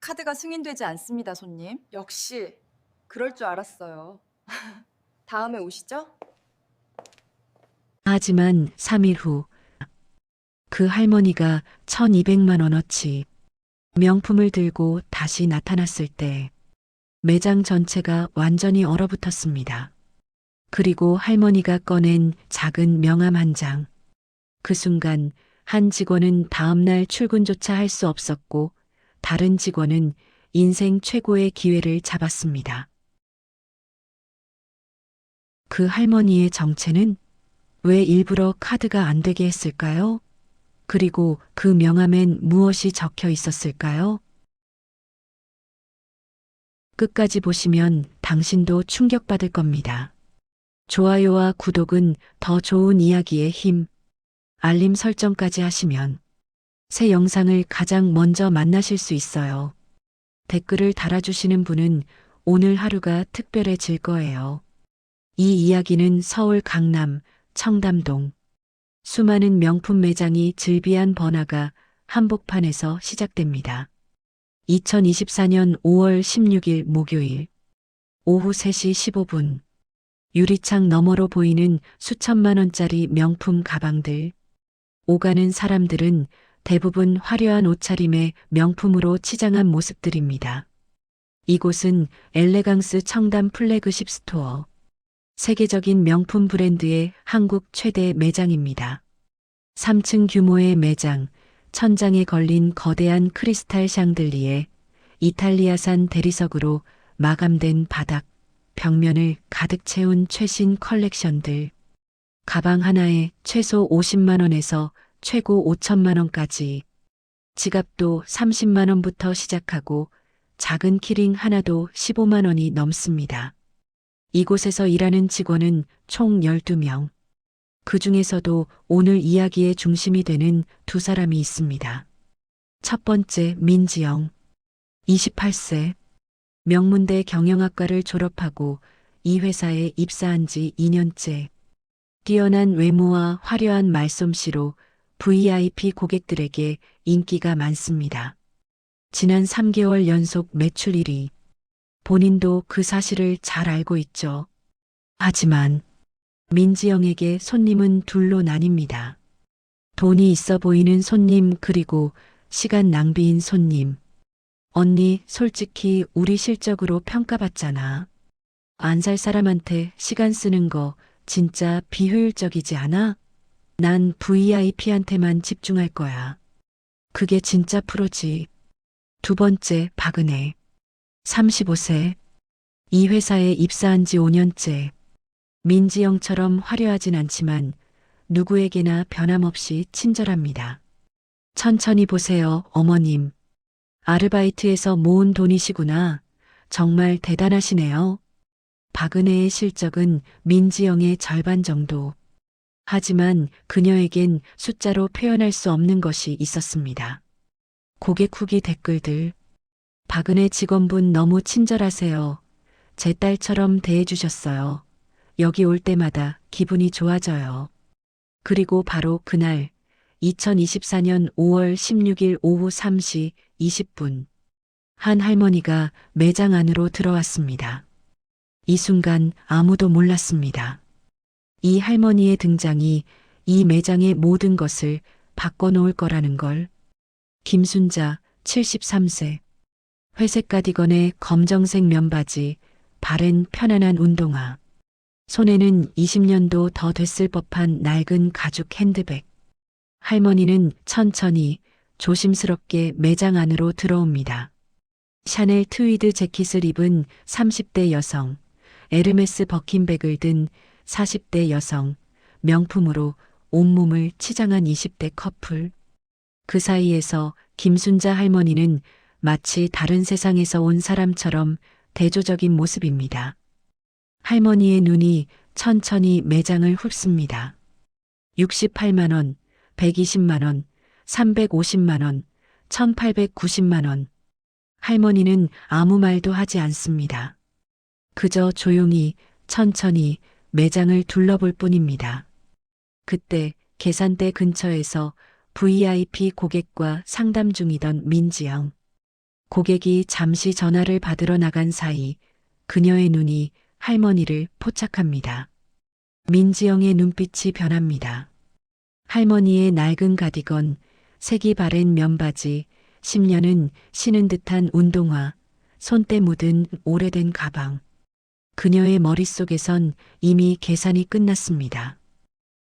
카드가 승인되지 않습니다, 손님. 역시 그럴 줄 알았어요. 다음에 오시죠? 하지만 3일 후 그 할머니가 1200만 원어치 명품을 들고 다시 나타났을 때 매장 전체가 완전히 얼어붙었습니다. 그리고 할머니가 꺼낸 작은 명함 한 장. 그 순간 한 직원은 다음날 출근조차 할 수 없었고 다른 직원은 인생 최고의 기회를 잡았습니다. 그 할머니의 정체는 왜 일부러 카드가 안 되게 했을까요? 그리고 그 명함엔 무엇이 적혀 있었을까요? 끝까지 보시면 당신도 충격받을 겁니다. 좋아요와 구독은 더 좋은 이야기의 힘, 알림 설정까지 하시면 새 영상을 가장 먼저 만나실 수 있어요. 댓글을 달아주시는 분은 오늘 하루가 특별해질 거예요. 이 이야기는 서울 강남, 청담동, 수많은 명품 매장이 즐비한 번화가 한복판에서 시작됩니다. 2024년 5월 16일 목요일 오후 3시 15분 유리창 너머로 보이는 수천만 원짜리 명품 가방들. 오가는 사람들은 대부분 화려한 옷차림에 명품으로 치장한 모습들입니다. 이곳은 엘레강스 청담 플래그십 스토어. 세계적인 명품 브랜드의 한국 최대 매장입니다. 3층 규모의 매장, 천장에 걸린 거대한 크리스탈 샹들리에 이탈리아산 대리석으로 마감된 바닥, 벽면을 가득 채운 최신 컬렉션들. 가방 하나에 최소 50만 원에서 최고 5천만 원까지. 지갑도 30만 원부터 시작하고 작은 키링 하나도 15만 원이 넘습니다. 이곳에서 일하는 직원은 총 12명. 그 중에서도 오늘 이야기의 중심이 되는 두 사람이 있습니다. 첫 번째, 민지영. 28세. 명문대 경영학과를 졸업하고 이 회사에 입사한 지 2년째. 뛰어난 외모와 화려한 말솜씨로 VIP 고객들에게 인기가 많습니다. 지난 3개월 연속 매출 1위. 본인도 그 사실을 잘 알고 있죠. 하지만 민지영에게 손님은 둘로 나뉩니다. 돈이 있어 보이는 손님 그리고 시간 낭비인 손님. 언니, 솔직히 우리 실적으로 평가받잖아. 안 살 사람한테 시간 쓰는 거 진짜 비효율적이지 않아? 난 VIP한테만 집중할 거야. 그게 진짜 프로지. 두 번째, 박은혜. 35세. 이 회사에 입사한 지 5년째. 민지영처럼 화려하진 않지만 누구에게나 변함없이 친절합니다. 천천히 보세요, 어머님. 아르바이트에서 모은 돈이시구나. 정말 대단하시네요. 박은혜의 실적은 민지영의 절반 정도. 하지만 그녀에겐 숫자로 표현할 수 없는 것이 있었습니다. 고객 후기 댓글들. 박은혜 직원분 너무 친절하세요. 제 딸처럼 대해주셨어요. 여기 올 때마다 기분이 좋아져요. 그리고 바로 그날 2024년 5월 16일 오후 3시 20분 한 할머니가 매장 안으로 들어왔습니다. 이 순간 아무도 몰랐습니다. 이 할머니의 등장이 이 매장의 모든 것을 바꿔놓을 거라는 걸. 김순자 73세. 회색 가디건에 검정색 면바지, 발엔 편안한 운동화. 손에는 20년도 더 됐을 법한 낡은 가죽 핸드백. 할머니는 천천히 조심스럽게 매장 안으로 들어옵니다. 샤넬 트위드 재킷을 입은 30대 여성, 에르메스 버킨백을 든 40대 여성, 명품으로 온몸을 치장한 20대 커플. 그 사이에서 김순자 할머니는 마치 다른 세상에서 온 사람처럼 대조적인 모습입니다. 할머니의 눈이 천천히 매장을 훑습니다. 68만 원, 120만 원, 350만 원, 1890만 원. 할머니는 아무 말도 하지 않습니다. 그저 조용히 천천히 매장을 둘러볼 뿐입니다. 그때 계산대 근처에서 VIP 고객과 상담 중이던 민지영. 고객이 잠시 전화를 받으러 나간 사이 그녀의 눈이 할머니를 포착합니다. 민지영의 눈빛이 변합니다. 할머니의 낡은 가디건, 색이 바랜 면바지, 10년은 신은 듯한 운동화, 손때 묻은 오래된 가방. 그녀의 머릿속에선 이미 계산이 끝났습니다.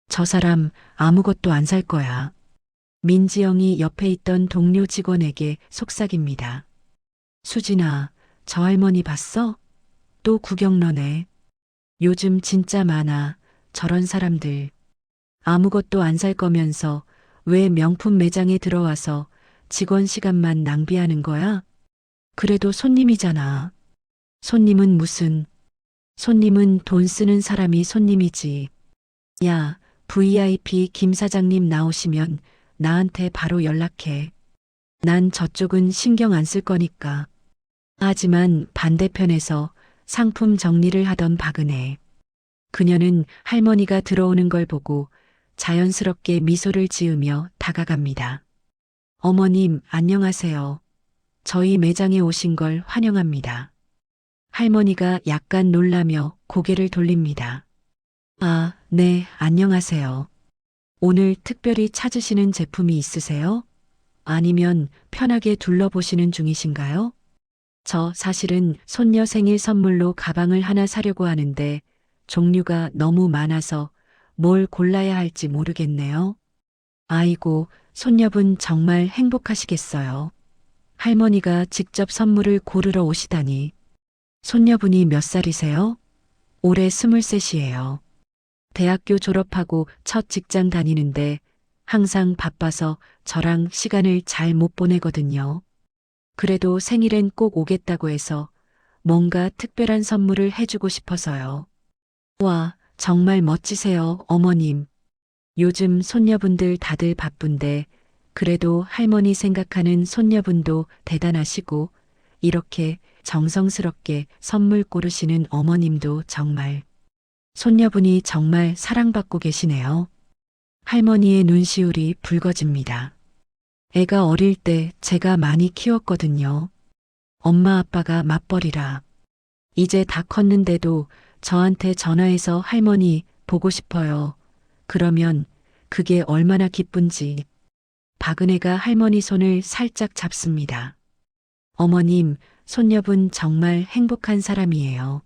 저 사람 아무것도 안 살 거야. 민지영이 옆에 있던 동료 직원에게 속삭입니다. 수진아, 저 할머니 봤어? 또 구경러네. 요즘 진짜 많아. 저런 사람들. 아무것도 안 살 거면서 왜 명품 매장에 들어와서 직원 시간만 낭비하는 거야? 그래도 손님이잖아. 손님은 무슨? 손님은 돈 쓰는 사람이 손님이지. 야, VIP 김 사장님 나오시면 나한테 바로 연락해. 난 저쪽은 신경 안 쓸 거니까. 하지만 반대편에서 상품 정리를 하던 박은혜. 그녀는 할머니가 들어오는 걸 보고 자연스럽게 미소를 지으며 다가갑니다. 어머님, 안녕하세요. 저희 매장에 오신 걸 환영합니다. 할머니가 약간 놀라며 고개를 돌립니다. 아, 네, 안녕하세요. 오늘 특별히 찾으시는 제품이 있으세요? 아니면 편하게 둘러보시는 중이신가요? 저 사실은 손녀 생일 선물로 가방을 하나 사려고 하는데 종류가 너무 많아서 뭘 골라야 할지 모르겠네요. 아이고, 손녀분 정말 행복하시겠어요. 할머니가 직접 선물을 고르러 오시다니. 손녀분이 몇 살이세요? 올해 23이에요. 대학교 졸업하고 첫 직장 다니는데 항상 바빠서 저랑 시간을 잘 못 보내거든요. 그래도 생일엔 꼭 오겠다고 해서 뭔가 특별한 선물을 해주고 싶어서요. 와, 정말 멋지세요, 어머님. 요즘 손녀분들 다들 바쁜데 그래도 할머니 생각하는 손녀분도 대단하시고 이렇게 정성스럽게 선물 고르시는 어머님도 정말. 손녀분이 정말 사랑받고 계시네요. 할머니의 눈시울이 붉어집니다. 애가 어릴 때 제가 많이 키웠거든요. 엄마 아빠가 맞벌이라. 이제 다 컸는데도 저한테 전화해서 할머니 보고 싶어요. 그러면 그게 얼마나 기쁜지. 박은혜가 할머니 손을 살짝 잡습니다. 어머님, 손녀분 정말 행복한 사람이에요.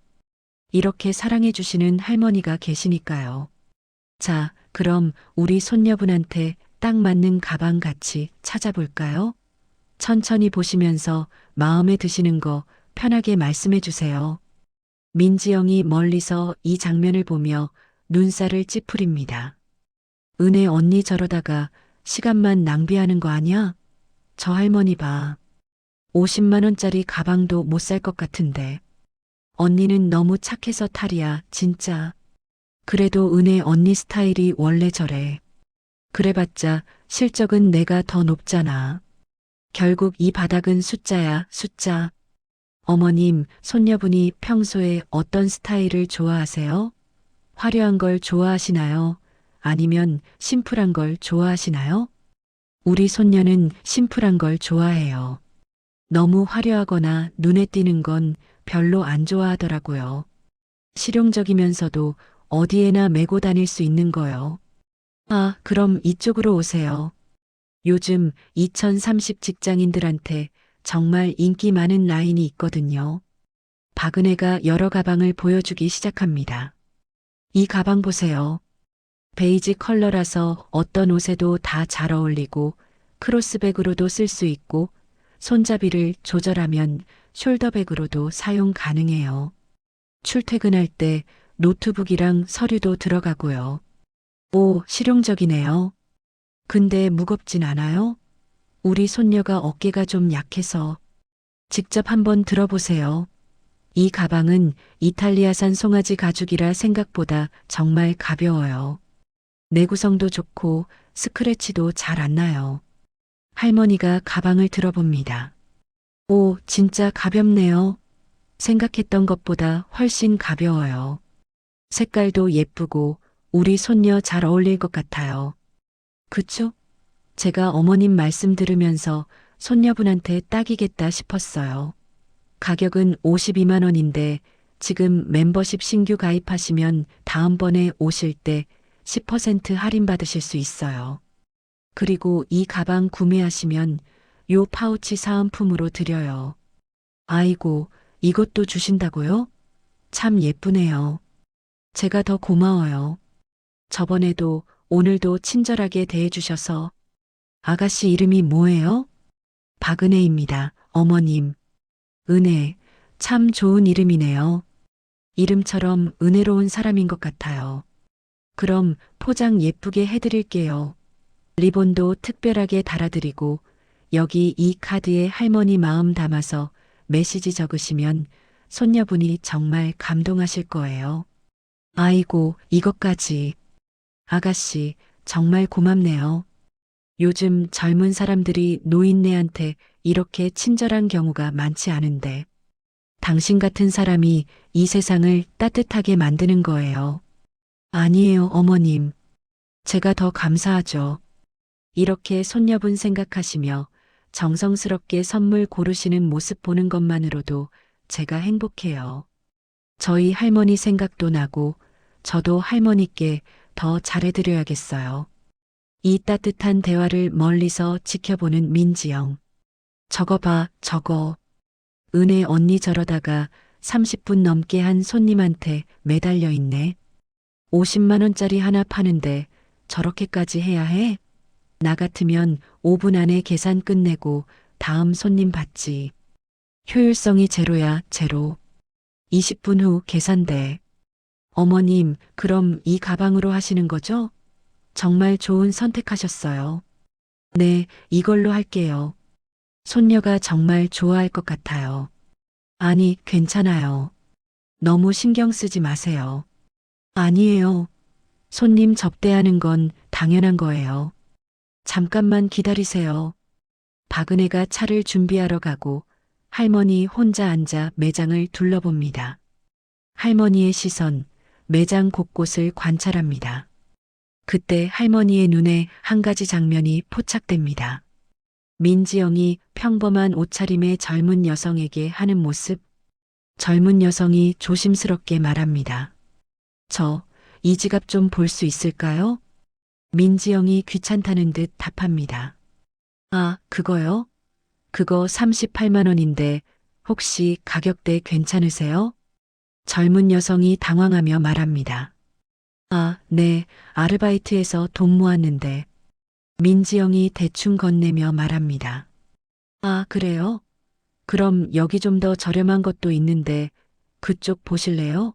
이렇게 사랑해 주시는 할머니가 계시니까요. 자, 그럼 우리 손녀분한테 딱 맞는 가방 같이 찾아볼까요? 천천히 보시면서 마음에 드시는 거 편하게 말씀해 주세요. 민지영이 멀리서 이 장면을 보며 눈살을 찌푸립니다. 은혜 언니 저러다가 시간만 낭비하는 거 아니야? 저 할머니 봐. 50만 원짜리 가방도 못 살 것 같은데. 언니는 너무 착해서 탈이야, 진짜. 그래도 은혜 언니 스타일이 원래 저래. 그래봤자 실적은 내가 더 높잖아. 결국 이 바닥은 숫자야, 숫자. 어머님, 손녀분이 평소에 어떤 스타일을 좋아하세요? 화려한 걸 좋아하시나요? 아니면 심플한 걸 좋아하시나요? 우리 손녀는 심플한 걸 좋아해요. 너무 화려하거나 눈에 띄는 건 별로 안 좋아하더라고요. 실용적이면서도 어디에나 메고 다닐 수 있는 거요. 아, 그럼 이쪽으로 오세요. 요즘 2030 직장인들한테 정말 인기 많은 라인이 있거든요. 박은혜가 여러 가방을 보여주기 시작합니다. 이 가방 보세요. 베이지 컬러라서 어떤 옷에도 다 잘 어울리고 크로스백으로도 쓸 수 있고 손잡이를 조절하면 숄더백으로도 사용 가능해요. 출퇴근할 때 노트북이랑 서류도 들어가고요. 오, 실용적이네요. 근데 무겁진 않아요? 우리 손녀가 어깨가 좀 약해서. 직접 한번 들어보세요. 이 가방은 이탈리아산 송아지 가죽이라 생각보다 정말 가벼워요. 내구성도 좋고 스크래치도 잘 안 나요. 할머니가 가방을 들어봅니다. 오, 진짜 가볍네요. 생각했던 것보다 훨씬 가벼워요. 색깔도 예쁘고 우리 손녀 잘 어울릴 것 같아요. 그쵸? 제가 어머님 말씀 들으면서 손녀분한테 딱이겠다 싶었어요. 가격은 52만 원인데 지금 멤버십 신규 가입하시면 다음번에 오실 때 10% 할인 받으실 수 있어요. 그리고 이 가방 구매하시면 요 파우치 사은품으로 드려요. 아이고, 이것도 주신다고요? 참 예쁘네요. 제가 더 고마워요. 저번에도 오늘도 친절하게 대해주셔서. 아가씨 이름이 뭐예요? 박은혜입니다. 어머님. 은혜, 참 좋은 이름이네요. 이름처럼 은혜로운 사람인 것 같아요. 그럼 포장 예쁘게 해드릴게요. 리본도 특별하게 달아드리고 여기 이 카드에 할머니 마음 담아서 메시지 적으시면 손녀분이 정말 감동하실 거예요. 아이고, 이것까지. 아가씨, 정말 고맙네요. 요즘 젊은 사람들이 노인네한테 이렇게 친절한 경우가 많지 않은데, 당신 같은 사람이 이 세상을 따뜻하게 만드는 거예요. 아니에요, 어머님. 제가 더 감사하죠. 이렇게 손녀분 생각하시며 정성스럽게 선물 고르시는 모습 보는 것만으로도 제가 행복해요. 저희 할머니 생각도 나고 저도 할머니께 더 잘해드려야겠어요. 이 따뜻한 대화를 멀리서 지켜보는 민지영. 저거 봐, 저거. 은혜 언니 저러다가 30분 넘게 한 손님한테 매달려 있네. 50만 원짜리 하나 파는데 저렇게까지 해야 해? 나 같으면 5분 안에 계산 끝내고 다음 손님 받지. 효율성이 제로야, 제로. 20분 후 계산돼. 어머님, 그럼 이 가방으로 하시는 거죠? 정말 좋은 선택하셨어요. 네, 이걸로 할게요. 손녀가 정말 좋아할 것 같아요. 아니, 괜찮아요. 너무 신경 쓰지 마세요. 아니에요. 손님 접대하는 건 당연한 거예요. 잠깐만 기다리세요. 박은혜가 차를 준비하러 가고 할머니 혼자 앉아 매장을 둘러봅니다. 할머니의 시선, 매장 곳곳을 관찰합니다. 그때 할머니의 눈에 한 가지 장면이 포착됩니다. 민지영이 평범한 옷차림의 젊은 여성에게 하는 모습. 젊은 여성이 조심스럽게 말합니다. 이 지갑 좀 볼 수 있을까요? 민지영이 귀찮다는 듯 답합니다. 아, 그거요? 그거 38만 원인데 혹시 가격대 괜찮으세요? 젊은 여성이 당황하며 말합니다. 아, 네, 아르바이트에서 돈 모았는데. 민지영이 대충 건네며 말합니다. 아, 그래요? 그럼 여기 좀 더 저렴한 것도 있는데 그쪽 보실래요?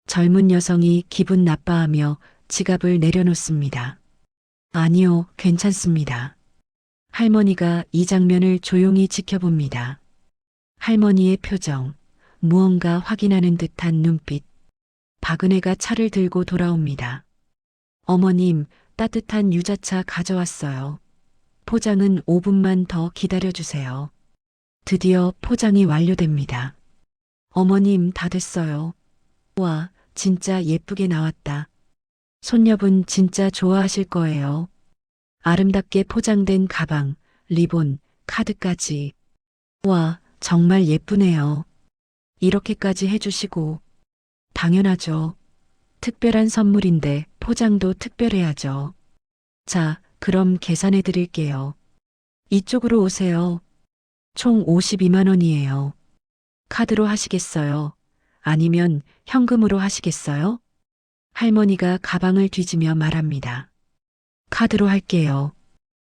젊은 여성이 기분 나빠하며 지갑을 내려놓습니다. 아니요, 괜찮습니다. 할머니가 이 장면을 조용히 지켜봅니다. 할머니의 표정, 무언가 확인하는 듯한 눈빛. 박은혜가 차를 들고 돌아옵니다. 어머님, 따뜻한 유자차 가져왔어요. 포장은 5분만 더 기다려주세요. 드디어 포장이 완료됩니다. 어머님, 다 됐어요. 와, 진짜 예쁘게 나왔다. 손녀분 진짜 좋아하실 거예요. 아름답게 포장된 가방, 리본, 카드까지. 와, 정말 예쁘네요. 이렇게까지 해주시고. 당연하죠. 특별한 선물인데 포장도 특별해야죠. 자, 그럼 계산해 드릴게요. 이쪽으로 오세요. 총 52만 원이에요. 카드로 하시겠어요? 아니면 현금으로 하시겠어요? 할머니가 가방을 뒤지며 말합니다. 카드로 할게요.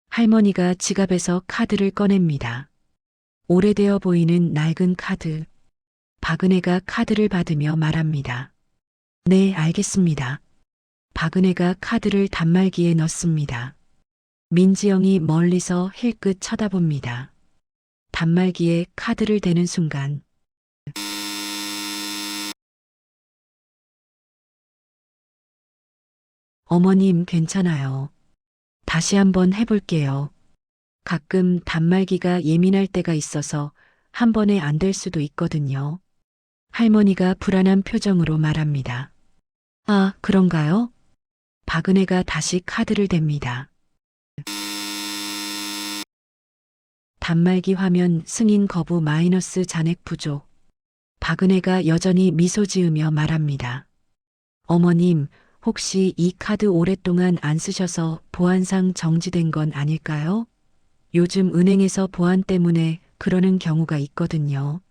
할머니가 지갑에서 카드를 꺼냅니다. 오래되어 보이는 낡은 카드. 박은혜가 카드를 받으며 말합니다. 네, 알겠습니다. 박은혜가 카드를 단말기에 넣습니다. 민지영이 멀리서 힐끗 쳐다봅니다. 단말기에 카드를 대는 순간 어머님 괜찮아요. 다시 한번 해볼게요. 가끔 단말기가 예민할 때가 있어서 한 번에 안 될 수도 있거든요. 할머니가 불안한 표정으로 말합니다. 아, 그런가요? 박은혜가 다시 카드를 댑니다. 단말기 화면 승인 거부 마이너스 잔액 부족. 박은혜가 여전히 미소 지으며 말합니다. 어머님, 혹시 이 카드 오랫동안 안 쓰셔서 보안상 정지된 건 아닐까요? 요즘 은행에서 보안 때문에 그러는 경우가 있거든요.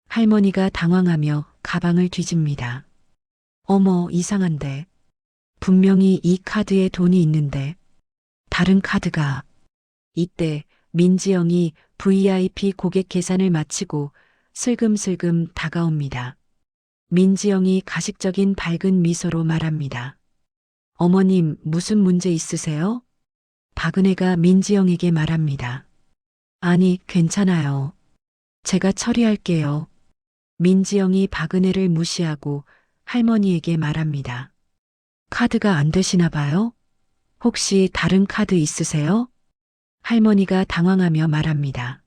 할머니가 당황하며 가방을 뒤집니다. 어머, 이상한데. 분명히 이 카드에 돈이 있는데. 다른 카드가. 이때 민지영이 VIP 고객 계산을 마치고 슬금슬금 다가옵니다. 민지영이 가식적인 밝은 미소로 말합니다. 어머님, 무슨 문제 있으세요? 박은혜가 민지영에게 말합니다. 아니, 괜찮아요. 제가 처리할게요. 민지영이 박은혜를 무시하고 할머니에게 말합니다. 카드가 안 되시나 봐요? 혹시 다른 카드 있으세요? 할머니가 당황하며 말합니다.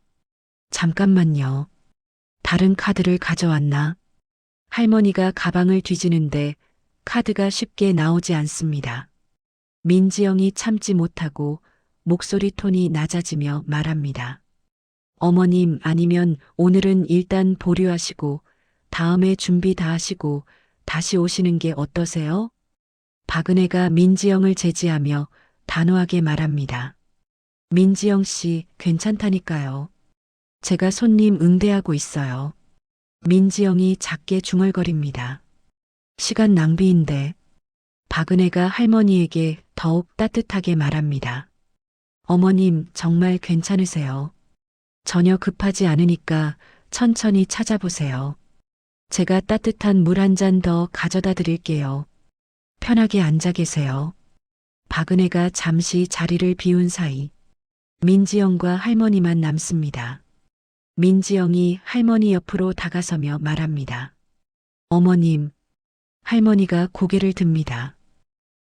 잠깐만요. 다른 카드를 가져왔나? 할머니가 가방을 뒤지는데 카드가 쉽게 나오지 않습니다. 민지영이 참지 못하고 목소리 톤이 낮아지며 말합니다. 어머님, 아니면 오늘은 일단 보류하시고 다음에 준비 다 하시고 다시 오시는 게 어떠세요? 박은혜가 민지영을 제지하며 단호하게 말합니다. 민지영 씨, 괜찮다니까요. 제가 손님 응대하고 있어요. 민지영이 작게 중얼거립니다. 시간 낭비인데. 박은혜가 할머니에게 더욱 따뜻하게 말합니다. 어머님, 정말 괜찮으세요. 전혀 급하지 않으니까 천천히 찾아보세요. 제가 따뜻한 물 한 잔 더 가져다 드릴게요. 편하게 앉아 계세요. 박은혜가 잠시 자리를 비운 사이 민지영과 할머니만 남습니다. 민지영이 할머니 옆으로 다가서며 말합니다. 어머님. 할머니가 고개를 듭니다.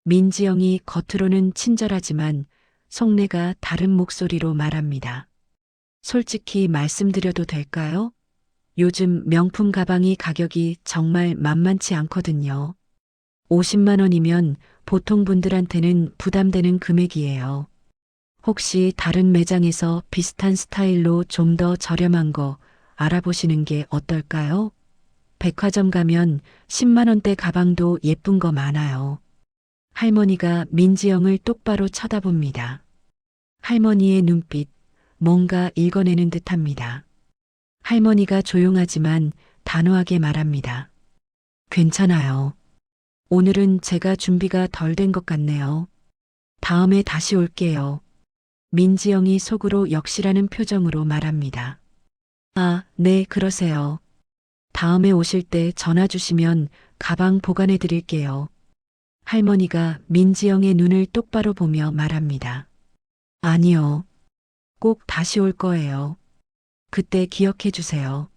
민지영이 겉으로는 친절하지만 속내가 다른 목소리로 말합니다. 솔직히 말씀드려도 될까요? 요즘 명품 가방이 가격이 정말 만만치 않거든요. 50만 원이면 보통 분들한테는 부담되는 금액이에요. 혹시 다른 매장에서 비슷한 스타일로 좀 더 저렴한 거 알아보시는 게 어떨까요? 백화점 가면 10만 원대 가방도 예쁜 거 많아요. 할머니가 민지영을 똑바로 쳐다봅니다. 할머니의 눈빛, 뭔가 읽어내는 듯합니다. 할머니가 조용하지만 단호하게 말합니다. 괜찮아요. 오늘은 제가 준비가 덜 된 것 같네요. 다음에 다시 올게요. 민지영이 속으로 역시라는 표정으로 말합니다. 아, 네, 그러세요. 다음에 오실 때 전화 주시면 가방 보관해 드릴게요. 할머니가 민지영의 눈을 똑바로 보며 말합니다. 아니요. 꼭 다시 올 거예요. 그때 기억해 주세요.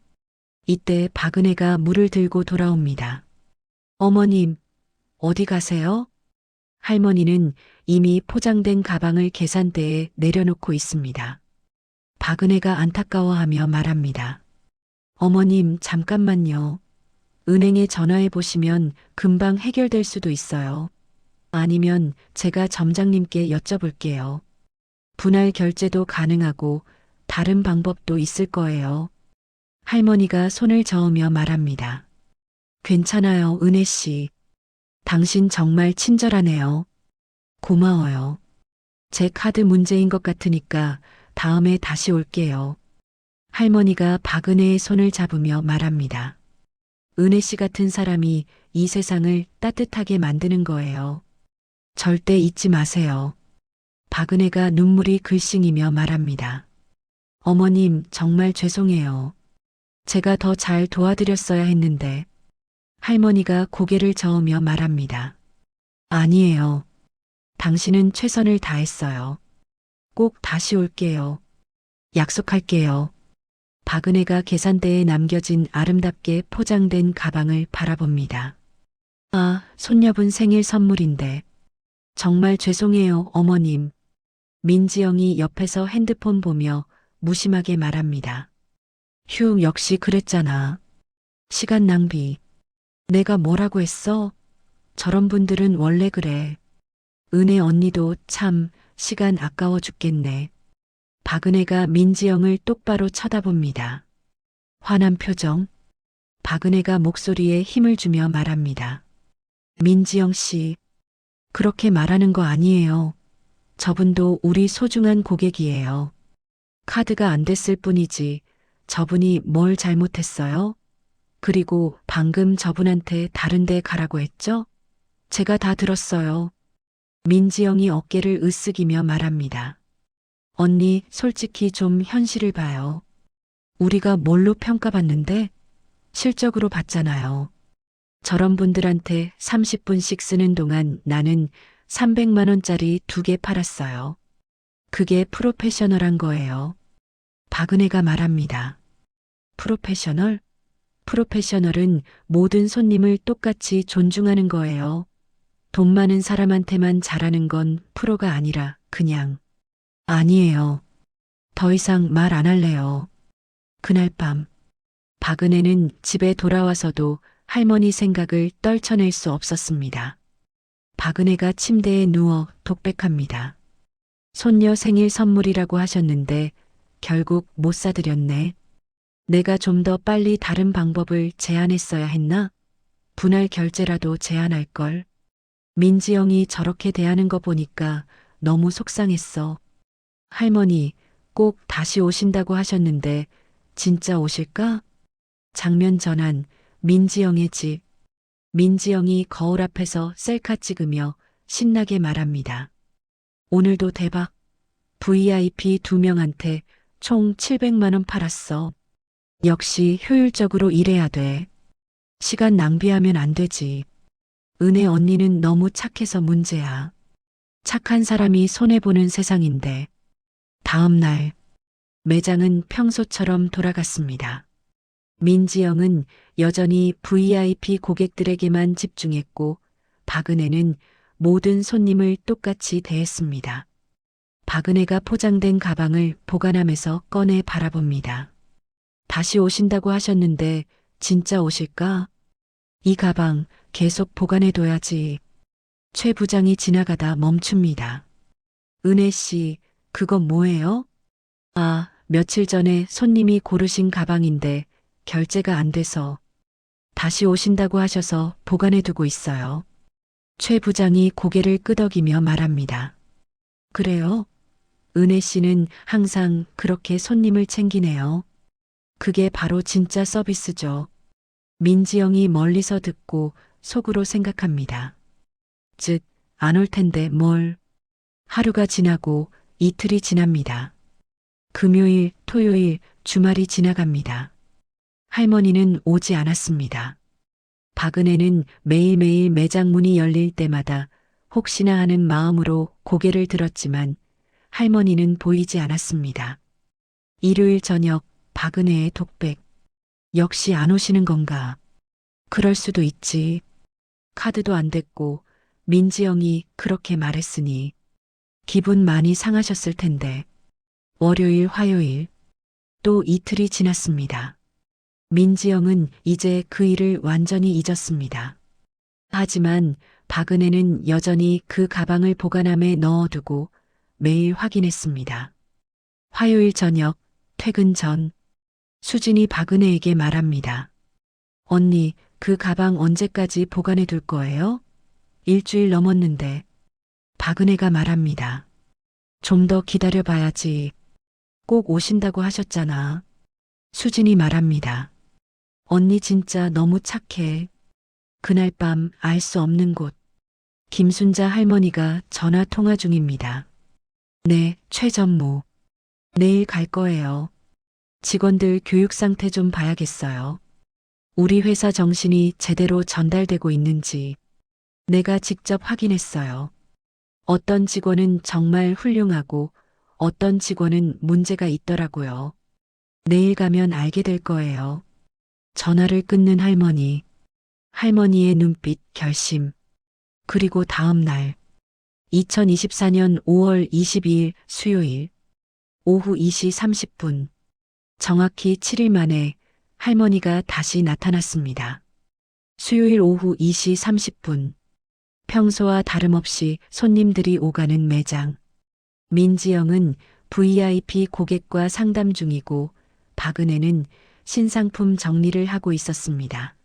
이때 박은혜가 물을 들고 돌아옵니다. 어머님, 어디 가세요? 할머니는 이미 포장된 가방을 계산대에 내려놓고 있습니다. 박은혜가 안타까워하며 말합니다. 어머님, 잠깐만요. 은행에 전화해 보시면 금방 해결될 수도 있어요. 아니면 제가 점장님께 여쭤볼게요. 분할 결제도 가능하고 다른 방법도 있을 거예요. 할머니가 손을 저으며 말합니다. 괜찮아요, 은혜 씨. 당신 정말 친절하네요. 고마워요. 제 카드 문제인 것 같으니까 다음에 다시 올게요. 할머니가 박은혜의 손을 잡으며 말합니다. 은혜 씨 같은 사람이 이 세상을 따뜻하게 만드는 거예요. 절대 잊지 마세요. 박은혜가 눈물이 글썽이며 말합니다. 어머님, 정말 죄송해요. 제가 더 잘 도와드렸어야 했는데. 할머니가 고개를 저으며 말합니다. 아니에요. 당신은 최선을 다했어요. 꼭 다시 올게요. 약속할게요. 박은혜가 계산대에 남겨진 아름답게 포장된 가방을 바라봅니다. 아, 손녀분 생일 선물인데. 정말 죄송해요, 어머님. 민지영이 옆에서 핸드폰 보며 무심하게 말합니다. 휴, 역시 그랬잖아. 시간 낭비. 내가 뭐라고 했어? 저런 분들은 원래 그래. 은혜 언니도 참 시간 아까워 죽겠네. 박은혜가 민지영을 똑바로 쳐다봅니다. 화난 표정. 박은혜가 목소리에 힘을 주며 말합니다. 민지영 씨, 그렇게 말하는 거 아니에요. 저분도 우리 소중한 고객이에요. 카드가 안 됐을 뿐이지 저분이 뭘 잘못했어요? 그리고 방금 저분한테 다른 데 가라고 했죠? 제가 다 들었어요. 민지영이 어깨를 으쓱이며 말합니다. 언니, 솔직히 좀 현실을 봐요. 우리가 뭘로 평가받는데? 실적으로 받잖아요. 저런 분들한테 30분씩 쓰는 동안 나는 300만 원짜리 2개 팔았어요. 그게 프로페셔널한 거예요. 박은혜가 말합니다. 프로페셔널? 프로페셔널은 모든 손님을 똑같이 존중하는 거예요. 돈 많은 사람한테만 잘하는 건 프로가 아니라 그냥. 아니에요. 더 이상 말 안 할래요. 그날 밤, 박은혜는 집에 돌아와서도 할머니 생각을 떨쳐낼 수 없었습니다. 박은혜가 침대에 누워 독백합니다. 손녀 생일 선물이라고 하셨는데 결국 못 사드렸네. 내가 좀 더 빨리 다른 방법을 제안했어야 했나? 분할 결제라도 제안할걸. 민지영이 저렇게 대하는 거 보니까 너무 속상했어. 할머니, 꼭 다시 오신다고 하셨는데 진짜 오실까? 장면 전환, 민지영의 집. 민지영이 거울 앞에서 셀카 찍으며 신나게 말합니다. 오늘도 대박. VIP 2명한테 총 700만 원 팔았어. 역시 효율적으로 일해야 돼. 시간 낭비하면 안 되지. 은혜 언니는 너무 착해서 문제야. 착한 사람이 손해보는 세상인데. 다음 날, 매장은 평소처럼 돌아갔습니다. 민지영은 여전히 VIP 고객들에게만 집중했고, 박은혜는 모든 손님을 똑같이 대했습니다. 박은혜가 포장된 가방을 보관함에서 꺼내 바라봅니다. 다시 오신다고 하셨는데 진짜 오실까? 이 가방 계속 보관해둬야지. 최 부장이 지나가다 멈춥니다. 은혜 씨, 그건 뭐예요? 아, 며칠 전에 손님이 고르신 가방인데 결제가 안 돼서 다시 오신다고 하셔서 보관해두고 있어요. 최 부장이 고개를 끄덕이며 말합니다. 그래요? 은혜 씨는 항상 그렇게 손님을 챙기네요. 그게 바로 진짜 서비스죠. 민지영이 멀리서 듣고 속으로 생각합니다. 즉, 안 올 텐데 뭘. 하루가 지나고 이틀이 지납니다. 금요일, 토요일, 주말이 지나갑니다. 할머니는 오지 않았습니다. 박은혜는 매일매일 매장 문이 열릴 때마다 혹시나 하는 마음으로 고개를 들었지만 할머니는 보이지 않았습니다. 일요일 저녁 박은혜의 독백. 역시 안 오시는 건가? 그럴 수도 있지. 카드도 안 됐고 민지영이 그렇게 말했으니 기분 많이 상하셨을 텐데. 월요일, 화요일 또 이틀이 지났습니다. 민지영은 이제 그 일을 완전히 잊었습니다. 하지만 박은혜는 여전히 그 가방을 보관함에 넣어두고 매일 확인했습니다. 화요일 저녁 퇴근 전 수진이 박은혜에게 말합니다. 언니, 그 가방 언제까지 보관해 둘 거예요? 일주일 넘었는데. 박은혜가 말합니다. 좀 더 기다려 봐야지. 꼭 오신다고 하셨잖아. 수진이 말합니다. 언니 진짜 너무 착해. 그날 밤 알 수 없는 곳. 김순자 할머니가 전화 통화 중입니다. 네, 최전무. 내일 갈 거예요. 직원들 교육 상태 좀 봐야겠어요. 우리 회사 정신이 제대로 전달되고 있는지 내가 직접 확인했어요. 어떤 직원은 정말 훌륭하고 어떤 직원은 문제가 있더라고요. 내일 가면 알게 될 거예요. 전화를 끊는 할머니. 할머니의 눈빛, 결심. 그리고 다음 날. 2024년 5월 22일 수요일. 오후 2시 30분. 정확히 7일 만에 할머니가 다시 나타났습니다. 수요일 오후 2시 30분. 평소와 다름없이 손님들이 오가는 매장. 민지영은 VIP 고객과 상담 중이고 박은혜는 신상품 정리를 하고 있었습니다.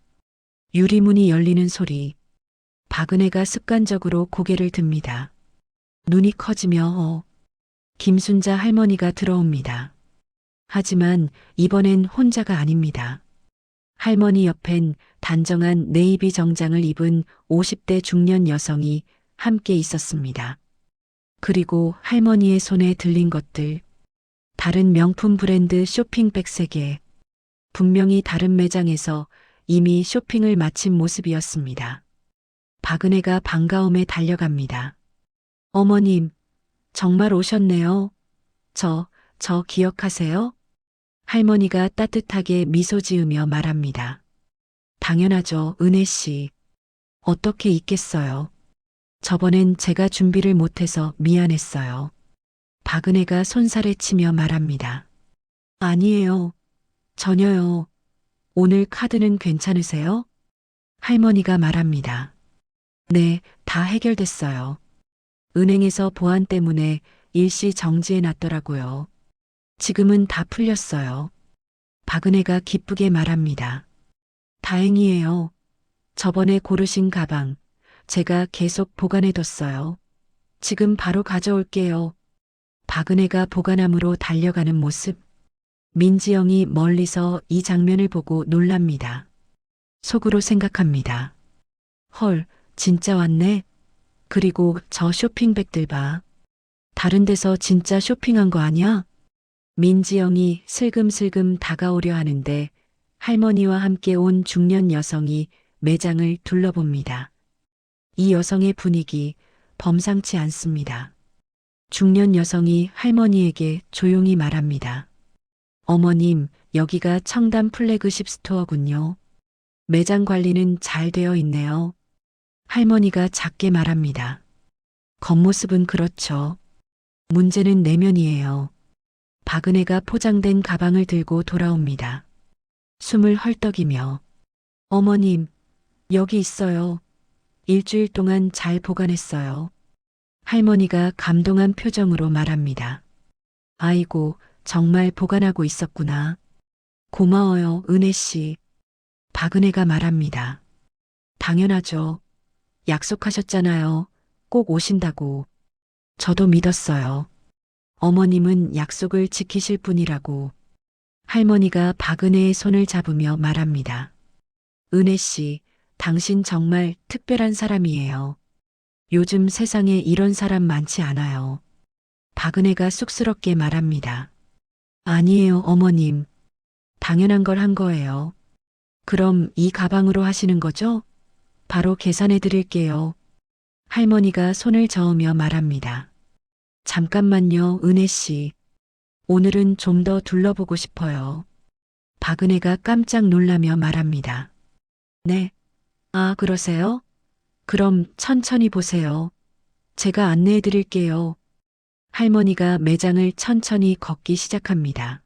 유리문이 열리는 소리. 박은혜가 습관적으로 고개를 듭니다. 눈이 커지며 김순자 할머니가 들어옵니다. 하지만 이번엔 혼자가 아닙니다. 할머니 옆엔 단정한 네이비 정장을 입은 50대 중년 여성이 함께 있었습니다. 그리고 할머니의 손에 들린 것들. 다른 명품 브랜드 쇼핑백 3개. 분명히 다른 매장에서 이미 쇼핑을 마친 모습이었습니다. 박은혜가 반가움에 달려갑니다. 어머님, 정말 오셨네요. 저 기억하세요? 할머니가 따뜻하게 미소 지으며 말합니다. 당연하죠, 은혜 씨. 어떻게 있겠어요. 저번엔 제가 준비를 못해서 미안했어요. 박은혜가 손살에 치며 말합니다. 아니에요. 전혀요. 오늘 카드는 괜찮으세요? 할머니가 말합니다. 네, 다 해결됐어요. 은행에서 보안 때문에 일시 정지해 놨더라고요. 지금은 다 풀렸어요. 박은혜가 기쁘게 말합니다. 다행이에요. 저번에 고르신 가방, 제가 계속 보관해뒀어요. 지금 바로 가져올게요. 박은혜가 보관함으로 달려가는 모습. 민지영이 멀리서 이 장면을 보고 놀랍니다. 속으로 생각합니다. 헐, 진짜 왔네. 그리고 저 쇼핑백들 봐. 다른 데서 진짜 쇼핑한 거 아니야? 민지영이 슬금슬금 다가오려 하는데 할머니와 함께 온 중년 여성이 매장을 둘러봅니다. 이 여성의 분위기 범상치 않습니다. 중년 여성이 할머니에게 조용히 말합니다. 어머님, 여기가 청담 플래그십 스토어군요. 매장 관리는 잘 되어 있네요. 할머니가 작게 말합니다. 겉모습은 그렇죠. 문제는 내면이에요. 박은혜가 포장된 가방을 들고 돌아옵니다. 숨을 헐떡이며 어머님, 여기 있어요. 일주일 동안 잘 보관했어요. 할머니가 감동한 표정으로 말합니다. 아이고, 정말 보관하고 있었구나. 고마워요, 은혜 씨. 박은혜가 말합니다. 당연하죠. 약속하셨잖아요. 꼭 오신다고. 저도 믿었어요. 어머님은 약속을 지키실 분이라고. 할머니가 박은혜의 손을 잡으며 말합니다. 은혜 씨, 당신 정말 특별한 사람이에요. 요즘 세상에 이런 사람 많지 않아요. 박은혜가 쑥스럽게 말합니다. 아니에요, 어머님. 당연한 걸 한 거예요. 그럼 이 가방으로 하시는 거죠? 바로 계산해 드릴게요. 할머니가 손을 저으며 말합니다. 잠깐만요, 은혜 씨. 오늘은 좀 더 둘러보고 싶어요. 박은혜가 깜짝 놀라며 말합니다. 네. 아, 그러세요? 그럼 천천히 보세요. 제가 안내해 드릴게요. 할머니가 매장을 천천히 걷기 시작합니다.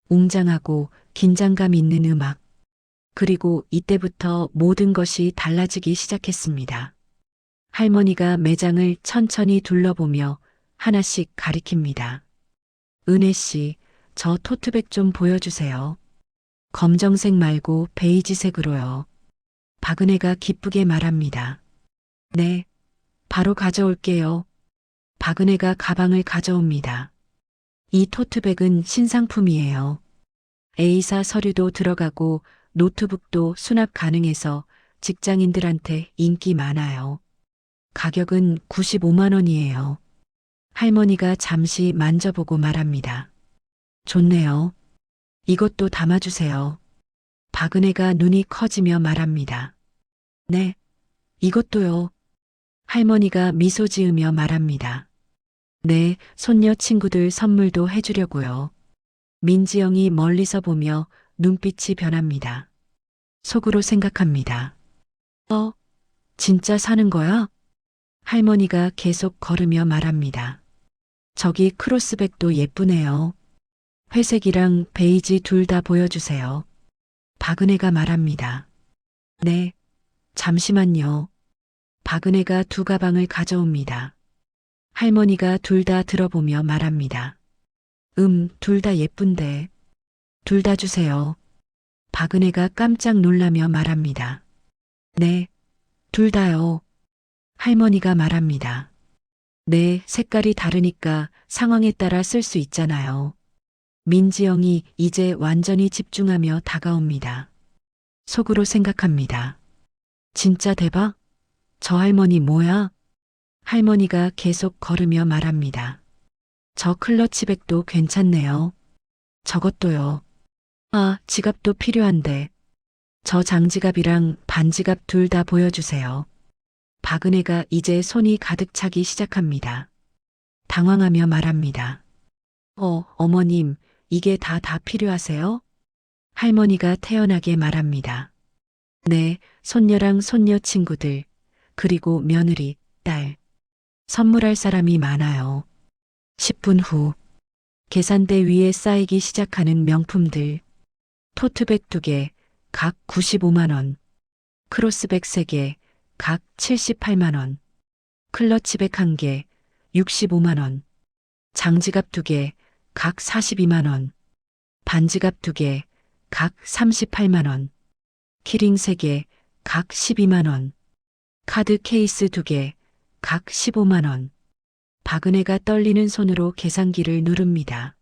웅장하고 긴장감 있는 음악. 그리고 이때부터 모든 것이 달라지기 시작했습니다. 할머니가 매장을 천천히 둘러보며 하나씩 가리킵니다. 은혜 씨, 저 토트백 좀 보여주세요. 검정색 말고 베이지색으로요. 박은혜가 기쁘게 말합니다. 네, 바로 가져올게요. 박은혜가 가방을 가져옵니다. 이 토트백은 신상품이에요. A사 서류도 들어가고 노트북도 수납 가능해서 직장인들한테 인기 많아요. 가격은 95만 원이에요. 할머니가 잠시 만져보고 말합니다. 좋네요. 이것도 담아주세요. 박은혜가 눈이 커지며 말합니다. 네, 이것도요. 할머니가 미소 지으며 말합니다. 네, 손녀 친구들 선물도 해주려고요. 민지영이 멀리서 보며 눈빛이 변합니다. 속으로 생각합니다. 진짜 사는 거야? 할머니가 계속 걸으며 말합니다. 저기 크로스백도 예쁘네요. 회색이랑 베이지 둘 다 보여주세요. 박은혜가 말합니다. 네, 잠시만요. 박은혜가 두 가방을 가져옵니다. 할머니가 둘 다 들어보며 말합니다. 둘 다 예쁜데. 둘 다 주세요. 박은혜가 깜짝 놀라며 말합니다. 네, 둘 다요. 할머니가 말합니다. 네, 색깔이 다르니까 상황에 따라 쓸 수 있잖아요. 민지영이 이제 완전히 집중하며 다가옵니다. 속으로 생각합니다. 진짜 대박? 저 할머니 뭐야? 할머니가 계속 걸으며 말합니다. 저 클러치백도 괜찮네요. 저것도요. 아, 지갑도 필요한데. 저 장지갑이랑 반지갑 둘 다 보여주세요. 박은혜가 이제 손이 가득 차기 시작합니다. 당황하며 말합니다. 어머님, 이게 다 필요하세요? 할머니가 태연하게 말합니다. 네, 손녀랑 손녀 친구들, 그리고 며느리, 딸. 선물할 사람이 많아요. 10분 후, 계산대 위에 쌓이기 시작하는 명품들. 토트백 2개, 각 95만 원. 크로스백 3개, 각 78만 원. 클러치백 1개, 65만 원. 장지갑 2개, 각 42만 원. 반지갑 2개, 각 38만 원. 키링 3개, 각 12만 원. 카드 케이스 2개, 각 15만 원. 박은혜가 떨리는 손으로 계산기를 누릅니다.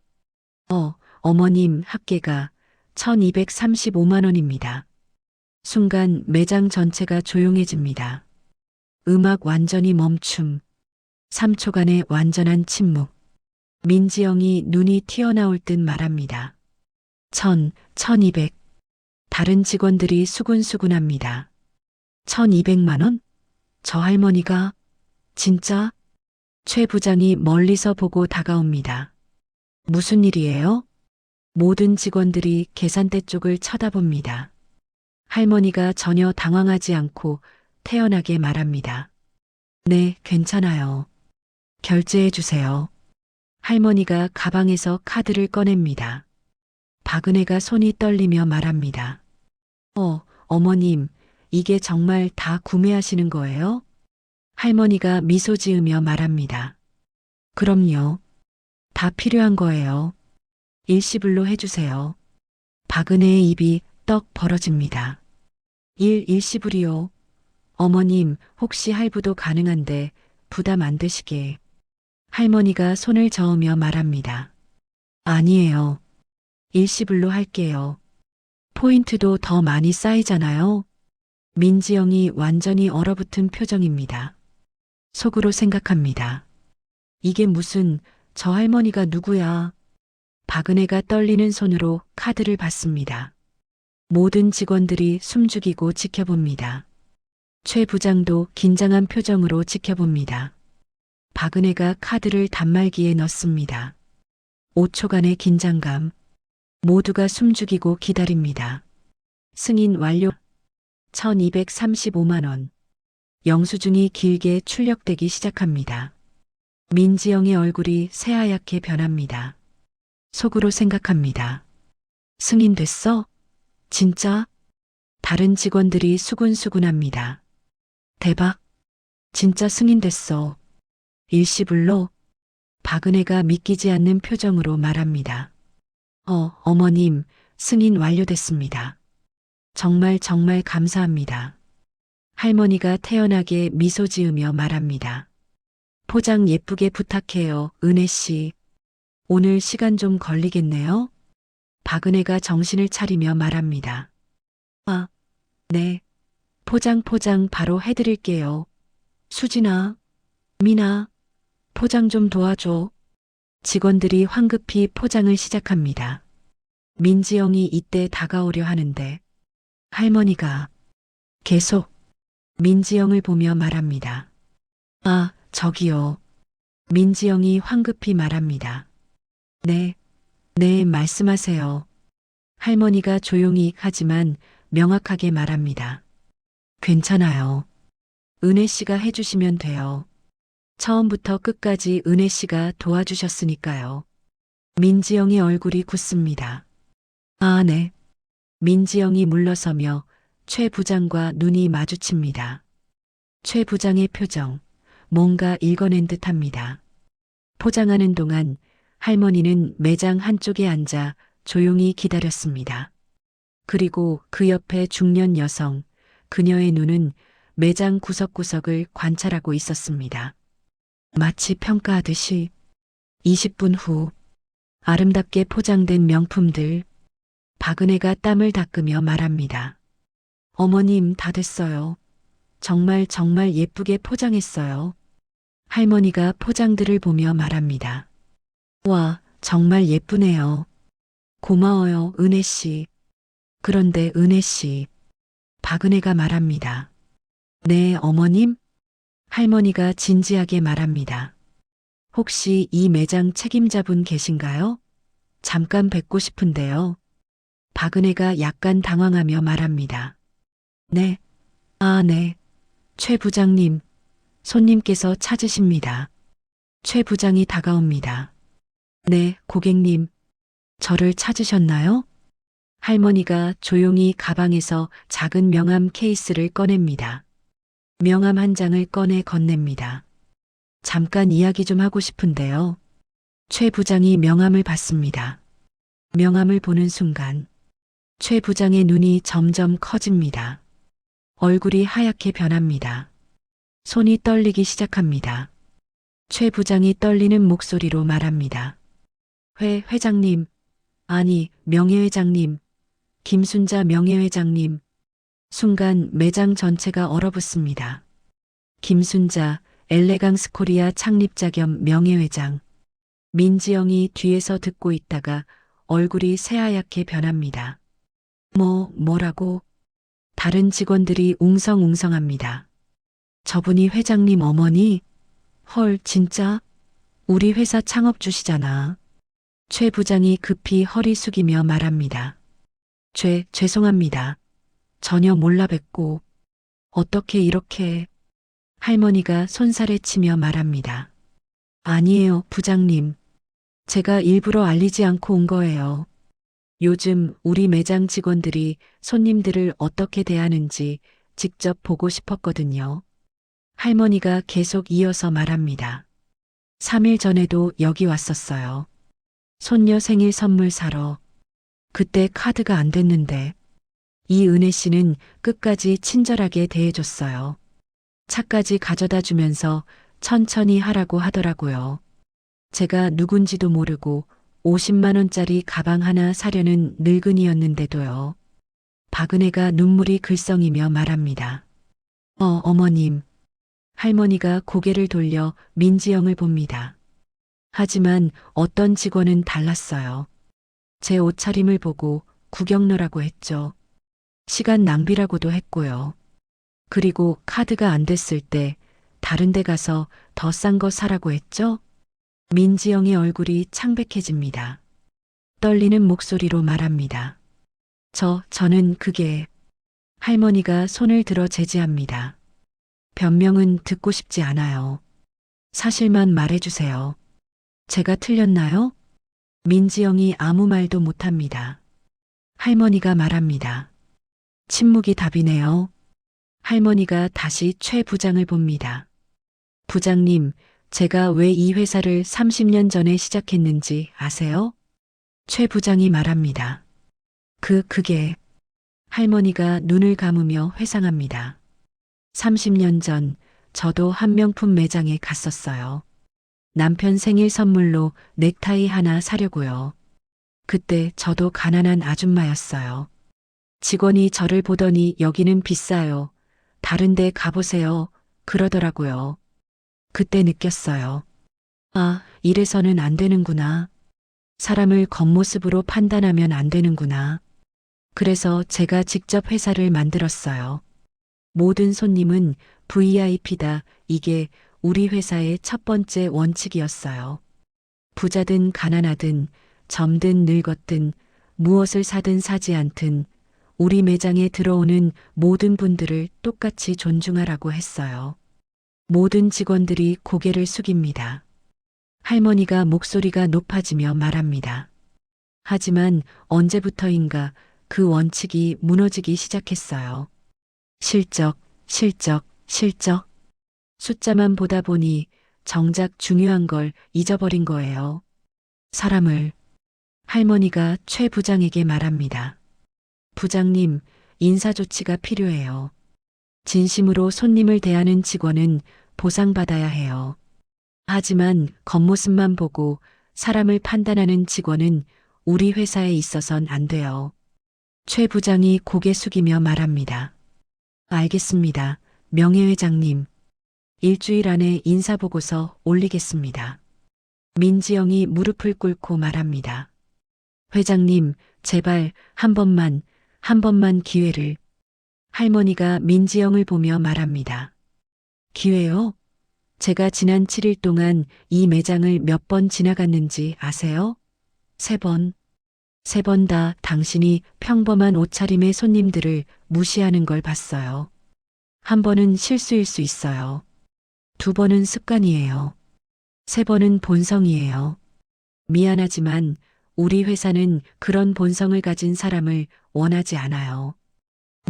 어머님 합계가 1235만 원입니다. 순간 매장 전체가 조용해집니다. 음악 완전히 멈춤. 3초간의 완전한 침묵. 민지영이 눈이 튀어나올 듯 말합니다. 1200. 다른 직원들이 수군수군합니다. 1200만 원? 저 할머니가? 진짜? 최 부장이 멀리서 보고 다가옵니다. 무슨 일이에요? 모든 직원들이 계산대 쪽을 쳐다봅니다. 할머니가 전혀 당황하지 않고 태연하게 말합니다. 네, 괜찮아요. 결제해 주세요. 할머니가 가방에서 카드를 꺼냅니다. 박은혜가 손이 떨리며 말합니다. 어머님, 이게 정말 다 구매하시는 거예요? 할머니가 미소 지으며 말합니다. 그럼요. 다 필요한 거예요. 일시불로 해주세요. 박은혜의 입이 떡 벌어집니다. 일시불이요. 어머님, 혹시 할부도 가능한데 부담 안 되시게. 할머니가 손을 저으며 말합니다. 아니에요. 일시불로 할게요. 포인트도 더 많이 쌓이잖아요. 민지영이 완전히 얼어붙은 표정입니다. 속으로 생각합니다. 이게 무슨, 저 할머니가 누구야? 박은혜가 떨리는 손으로 카드를 받습니다. 모든 직원들이 숨죽이고 지켜봅니다. 최 부장도 긴장한 표정으로 지켜봅니다. 박은혜가 카드를 단말기에 넣습니다. 5초간의 긴장감. 모두가 숨죽이고 기다립니다. 승인 완료. 1235만 원. 영수증이 길게 출력되기 시작합니다. 민지영의 얼굴이 새하얗게 변합니다. 속으로 생각합니다. 승인됐어? 진짜? 다른 직원들이 수군수군합니다. 대박. 진짜 승인됐어. 일시불로? 박은혜가 믿기지 않는 표정으로 말합니다. 어머님, 승인 완료됐습니다. 정말 감사합니다. 할머니가 태연하게 미소 지으며 말합니다. 포장 예쁘게 부탁해요, 은혜 씨. 오늘 시간 좀 걸리겠네요? 박은혜가 정신을 차리며 말합니다. 아, 네. 포장 바로 해드릴게요. 수진아, 미나, 포장 좀 도와줘. 직원들이 황급히 포장을 시작합니다. 민지영이 이때 다가오려 하는데 할머니가 계속 민지영을 보며 말합니다. 아, 저기요. 민지영이 황급히 말합니다. 네, 말씀하세요. 할머니가 조용히 하지만 명확하게 말합니다. 괜찮아요. 은혜 씨가 해주시면 돼요. 처음부터 끝까지 은혜 씨가 도와주셨으니까요. 민지영의 얼굴이 굳습니다. 아, 네. 민지영이 물러서며 최 부장과 눈이 마주칩니다. 최 부장의 표정, 뭔가 읽어낸 듯합니다. 포장하는 동안 할머니는 매장 한쪽에 앉아 조용히 기다렸습니다. 그리고 그 옆에 중년 여성, 그녀의 눈은 매장 구석구석을 관찰하고 있었습니다. 마치 평가하듯이 20분 후 아름답게 포장된 명품들, 박은혜가 땀을 닦으며 말합니다. 어머님, 다 됐어요. 정말 정말 예쁘게 포장했어요. 할머니가 포장들을 보며 말합니다. 와, 정말 예쁘네요. 고마워요, 은혜 씨. 그런데 은혜 씨, 박은혜가 말합니다. 네, 어머님? 할머니가 진지하게 말합니다. 혹시 이 매장 책임자분 계신가요? 잠깐 뵙고 싶은데요. 박은혜가 약간 당황하며 말합니다. 네. 아, 네. 최 부장님, 손님께서 찾으십니다. 최 부장이 다가옵니다. 네, 고객님. 저를 찾으셨나요? 할머니가 조용히 가방에서 작은 명함 케이스를 꺼냅니다. 명함 한 장을 꺼내 건넵니다. 잠깐 이야기 좀 하고 싶은데요. 최 부장이 명함을 받습니다. 명함을 보는 순간 최 부장의 눈이 점점 커집니다. 얼굴이 하얗게 변합니다. 손이 떨리기 시작합니다. 최 부장이 떨리는 목소리로 말합니다. 회장님, 아니, 명예회장님, 김순자 명예회장님. 순간 매장 전체가 얼어붙습니다. 김순자, 엘레강스 코리아 창립자 겸 명예회장. 민지영이 뒤에서 듣고 있다가 얼굴이 새하얗게 변합니다. 뭐라고? 다른 직원들이 웅성웅성합니다. 저분이 회장님 어머니? 헐, 진짜? 우리 회사 창업주시잖아. 최 부장이 급히 허리 숙이며 말합니다. 죄송합니다. 전혀 몰라 뵙고. 어떻게 이렇게. 할머니가 손살에 치며 말합니다. 아니에요, 부장님. 제가 일부러 알리지 않고 온 거예요. 요즘 우리 매장 직원들이 손님들을 어떻게 대하는지 직접 보고 싶었거든요. 할머니가 계속 이어서 말합니다. 3일 전에도 여기 왔었어요. 손녀 생일 선물 사러. 그때 카드가 안 됐는데 이은혜 씨는 끝까지 친절하게 대해줬어요. 차까지 가져다 주면서 천천히 하라고 하더라고요. 제가 누군지도 모르고 50만 원짜리 가방 하나 사려는 늙은이였는데도요. 박은혜가 눈물이 글썽이며 말합니다. 어머님. 할머니가 고개를 돌려 민지영을 봅니다. 하지만 어떤 직원은 달랐어요. 제 옷차림을 보고 구경러라고 했죠. 시간 낭비라고도 했고요. 그리고 카드가 안 됐을 때 다른 데 가서 더 싼 거 사라고 했죠. 민지영의 얼굴이 창백해집니다. 떨리는 목소리로 말합니다. 저는 그게. 할머니가 손을 들어 제지합니다. 변명은 듣고 싶지 않아요. 사실만 말해주세요. 제가 틀렸나요? 민지영이 아무 말도 못합니다. 할머니가 말합니다. 침묵이 답이네요. 할머니가 다시 최 부장을 봅니다. 부장님, 제가 왜 이 회사를 30년 전에 시작했는지 아세요? 최 부장이 말합니다. 그게. 할머니가 눈을 감으며 회상합니다. 30년 전 저도 한 명품 매장에 갔었어요. 남편 생일 선물로 넥타이 하나 사려고요. 그때 저도 가난한 아줌마였어요. 직원이 저를 보더니 여기는 비싸요. 다른 데 가보세요. 그러더라고요. 그때 느꼈어요. 아, 이래서는 안 되는구나. 사람을 겉모습으로 판단하면 안 되는구나. 그래서 제가 직접 회사를 만들었어요. 모든 손님은 VIP다. 이게 우리 회사의 첫 번째 원칙이었어요. 부자든 가난하든 젊든 늙었든 무엇을 사든 사지 않든 우리 매장에 들어오는 모든 분들을 똑같이 존중하라고 했어요. 모든 직원들이 고개를 숙입니다. 할머니가 목소리가 높아지며 말합니다. 하지만 언제부터인가 그 원칙이 무너지기 시작했어요. 실적. 숫자만 보다 보니 정작 중요한 걸 잊어버린 거예요. 사람을. 할머니가 최 부장에게 말합니다. 부장님, 인사조치가 필요해요. 진심으로 손님을 대하는 직원은 보상받아야 해요. 하지만 겉모습만 보고 사람을 판단하는 직원은 우리 회사에 있어선 안 돼요. 최 부장이 고개 숙이며 말합니다. 알겠습니다. 명예회장님. 일주일 안에 인사보고서 올리겠습니다. 민지영이 무릎을 꿇고 말합니다. 회장님, 제발 한 번만 기회를. 할머니가 민지영을 보며 말합니다. 기회요? 제가 지난 7일 동안 이 매장을 몇 번 지나갔는지 아세요? 3번. 3번 다 당신이 평범한 옷차림의 손님들을 무시하는 걸 봤어요. 한 번은 실수일 수 있어요. 2번은 습관이에요. 3번은 본성이에요. 미안하지만 우리 회사는 그런 본성을 가진 사람을 원하지 않아요.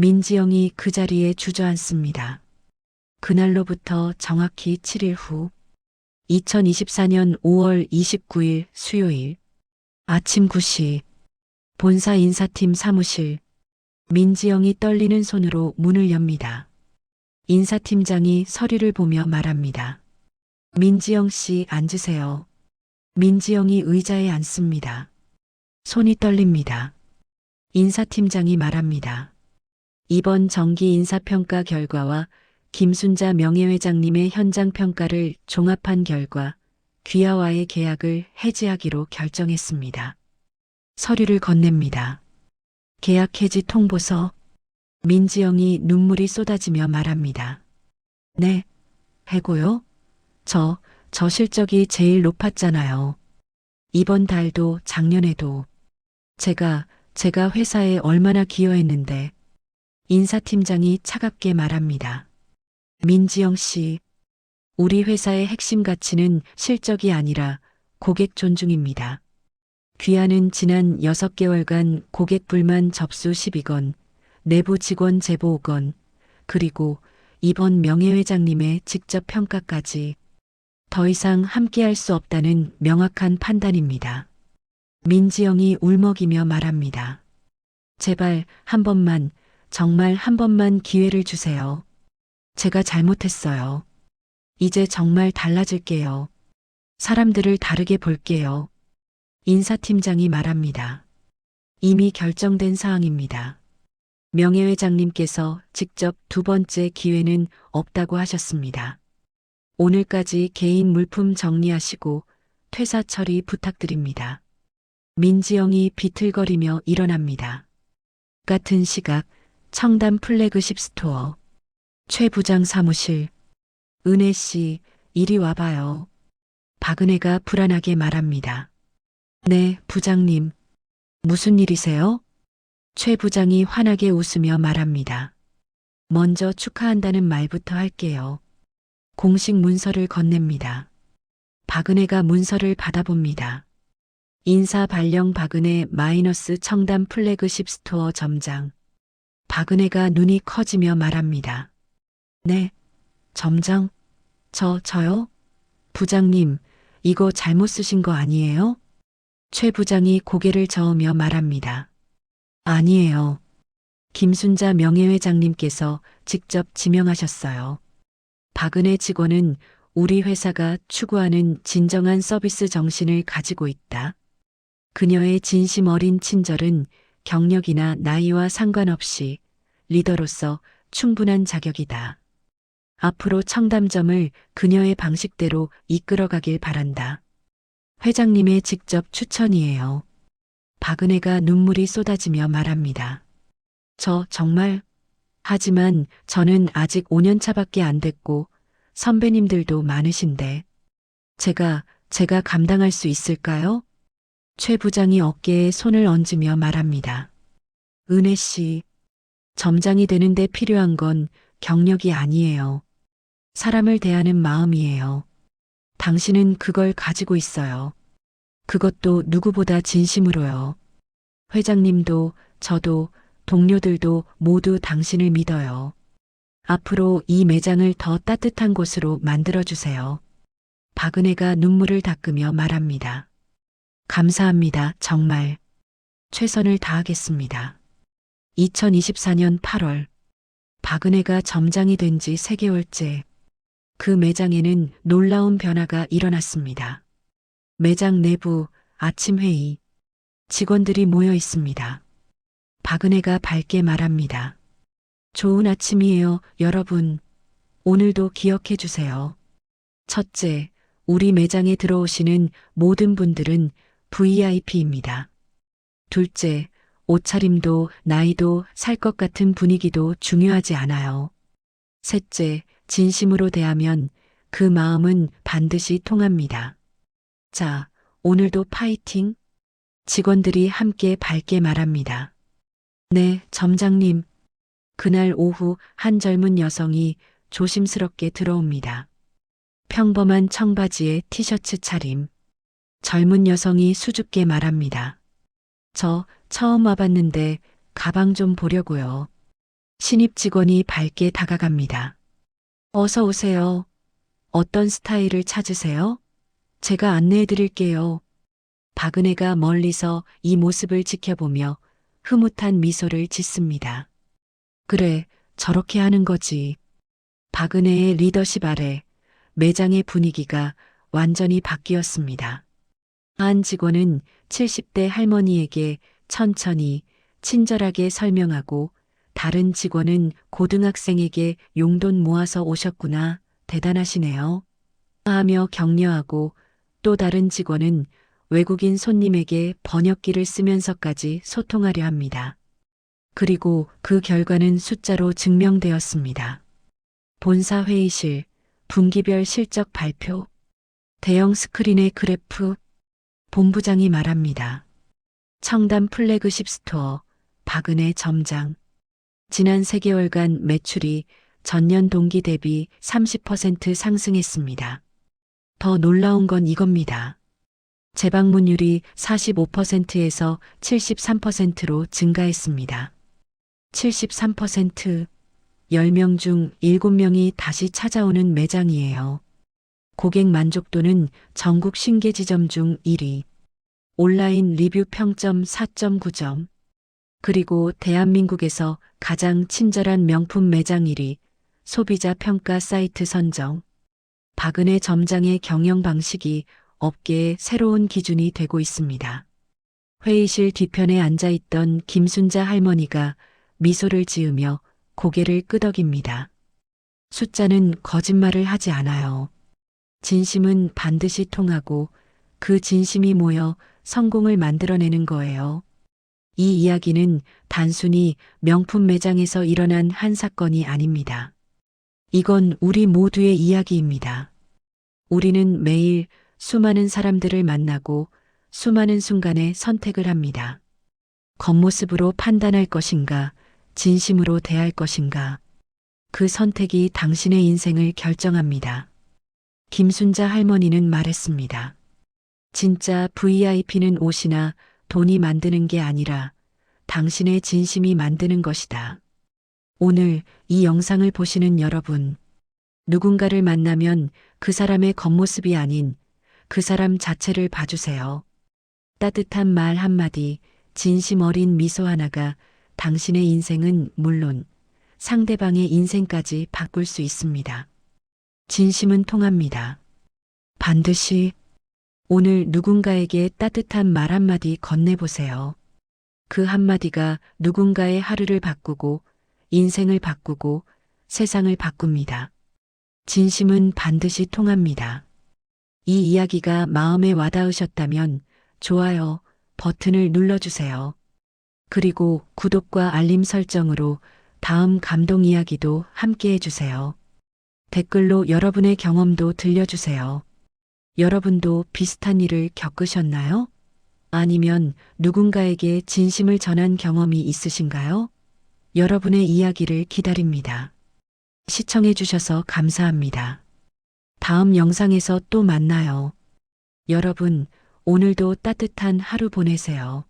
민지영이 그 자리에 주저앉습니다. 그날로부터 정확히 7일 후 2024년 5월 29일 수요일 아침 9시 본사 인사팀 사무실. 민지영이 떨리는 손으로 문을 엽니다. 인사팀장이 서류를 보며 말합니다. 민지영 씨 앉으세요. 민지영이 의자에 앉습니다. 손이 떨립니다. 인사팀장이 말합니다. 이번 정기 인사평가 결과와 김순자 명예회장님의 현장 평가를 종합한 결과 귀하와의 계약을 해지하기로 결정했습니다. 서류를 건넵니다. 계약 해지 통보서. 민지영이 눈물이 쏟아지며 말합니다. 네, 해고요? 저 실적이 제일 높았잖아요. 이번 달도 작년에도. 제가 회사에 얼마나 기여했는데. 인사팀장이 차갑게 말합니다. 민지영 씨, 우리 회사의 핵심 가치는 실적이 아니라 고객 존중입니다. 귀하는 지난 6개월간 고객 불만 접수 12건, 내부 직원 제보 5건, 그리고 이번 명예회장님의 직접 평가까지 더 이상 함께할 수 없다는 명확한 판단입니다. 민지영이 울먹이며 말합니다. 제발 한 번만, 정말 한 번만 기회를 주세요. 제가 잘못했어요. 이제 정말 달라질게요. 사람들을 다르게 볼게요. 인사팀장이 말합니다. 이미 결정된 사항입니다. 명예회장님께서 직접 2번째 기회는 없다고 하셨습니다. 오늘까지 개인 물품 정리하시고 퇴사 처리 부탁드립니다. 민지영이 비틀거리며 일어납니다. 같은 시각 청담 플래그십 스토어. 최 부장 사무실. 은혜 씨, 이리 와봐요. 박은혜가 불안하게 말합니다. 네, 부장님. 무슨 일이세요? 최 부장이 환하게 웃으며 말합니다. 먼저 축하한다는 말부터 할게요. 공식 문서를 건넵니다. 박은혜가 문서를 받아봅니다. 인사 발령 박은혜 마이너스 청담 플래그십 스토어 점장. 박은혜가 눈이 커지며 말합니다. 네, 점장. 저요? 부장님, 이거 잘못 쓰신 거 아니에요? 최 부장이 고개를 저으며 말합니다. 아니에요. 김순자 명예회장님께서 직접 지명하셨어요. 박은혜 직원은 우리 회사가 추구하는 진정한 서비스 정신을 가지고 있다. 그녀의 진심 어린 친절은 경력이나 나이와 상관없이 리더로서 충분한 자격이다. 앞으로 청담점을 그녀의 방식대로 이끌어가길 바란다. 회장님의 직접 추천이에요. 박은혜가 눈물이 쏟아지며 말합니다. 정말? 하지만 저는 아직 5년 차밖에 안 됐고 선배님들도 많으신데 제가 감당할 수 있을까요? 최 부장이 어깨에 손을 얹으며 말합니다. 은혜 씨, 점장이 되는데 필요한 건 경력이 아니에요. 사람을 대하는 마음이에요. 당신은 그걸 가지고 있어요. 그것도 누구보다 진심으로요. 회장님도 저도 동료들도 모두 당신을 믿어요. 앞으로 이 매장을 더 따뜻한 곳으로 만들어주세요. 박은혜가 눈물을 닦으며 말합니다. 감사합니다. 정말. 최선을 다하겠습니다. 2024년 8월. 박은혜가 점장이 된 지 3개월째. 그 매장에는 놀라운 변화가 일어났습니다. 매장 내부 아침 회의. 직원들이 모여 있습니다. 박은혜가 밝게 말합니다. 좋은 아침이에요, 여러분. 오늘도 기억해 주세요. 첫째, 우리 매장에 들어오시는 모든 분들은 VIP입니다. 둘째, 옷차림도 나이도 살 것 같은 분위기도 중요하지 않아요. 셋째, 진심으로 대하면 그 마음은 반드시 통합니다. 자, 오늘도 파이팅! 직원들이 함께 밝게 말합니다. 네, 점장님. 그날 오후 한 젊은 여성이 조심스럽게 들어옵니다. 평범한 청바지에 티셔츠 차림. 젊은 여성이 수줍게 말합니다. 저 처음 와봤는데 가방 좀 보려고요. 신입 직원이 밝게 다가갑니다. 어서 오세요. 어떤 스타일을 찾으세요? 제가 안내해 드릴게요. 박은혜가 멀리서 이 모습을 지켜보며 흐뭇한 미소를 짓습니다. 그래, 저렇게 하는 거지. 박은혜의 리더십 아래 매장의 분위기가 완전히 바뀌었습니다. 한 직원은 70대 할머니에게 천천히 친절하게 설명하고 다른 직원은 고등학생에게 용돈 모아서 오셨구나. 대단하시네요. 하며 격려하고 또 다른 직원은 외국인 손님에게 번역기를 쓰면서까지 소통하려 합니다. 그리고 그 결과는 숫자로 증명되었습니다. 본사 회의실, 분기별 실적 발표, 대형 스크린의 그래프, 본부장이 말합니다. 청담 플래그십 스토어, 박은혜 점장. 지난 3개월간 매출이 전년 동기 대비 30% 상승했습니다. 더 놀라운 건 이겁니다. 재방문율이 45%에서 73%로 증가했습니다. 73%, 10명 중 7명이 다시 찾아오는 매장이에요. 고객 만족도는 전국 신계 지점 중 1위. 온라인 리뷰 평점 4.9점. 그리고 대한민국에서 가장 친절한 명품 매장 1위. 소비자 평가 사이트 선정. 박은혜 점장의 경영 방식이 업계의 새로운 기준이 되고 있습니다. 회의실 뒤편에 앉아있던 김순자 할머니가 미소를 지으며 고개를 끄덕입니다. 숫자는 거짓말을 하지 않아요. 진심은 반드시 통하고 그 진심이 모여 성공을 만들어내는 거예요. 이 이야기는 단순히 명품 매장에서 일어난 한 사건이 아닙니다. 이건 우리 모두의 이야기입니다. 우리는 매일 수많은 사람들을 만나고 수많은 순간에 선택을 합니다. 겉모습으로 판단할 것인가, 진심으로 대할 것인가. 그 선택이 당신의 인생을 결정합니다. 김순자 할머니는 말했습니다. 진짜 VIP는 옷이나 돈이 만드는 게 아니라 당신의 진심이 만드는 것이다. 오늘 이 영상을 보시는 여러분, 누군가를 만나면 그 사람의 겉모습이 아닌 그 사람 자체를 봐주세요. 따뜻한 말 한마디, 진심 어린 미소 하나가 당신의 인생은 물론 상대방의 인생까지 바꿀 수 있습니다. 진심은 통합니다. 반드시 오늘 누군가에게 따뜻한 말 한마디 건네보세요. 그 한마디가 누군가의 하루를 바꾸고 인생을 바꾸고 세상을 바꿉니다. 진심은 반드시 통합니다. 이 이야기가 마음에 와닿으셨다면 좋아요 버튼을 눌러주세요. 그리고 구독과 알림 설정으로 다음 감동 이야기도 함께 해주세요. 댓글로 여러분의 경험도 들려주세요. 여러분도 비슷한 일을 겪으셨나요? 아니면 누군가에게 진심을 전한 경험이 있으신가요? 여러분의 이야기를 기다립니다. 시청해주셔서 감사합니다. 다음 영상에서 또 만나요. 여러분, 오늘도 따뜻한 하루 보내세요.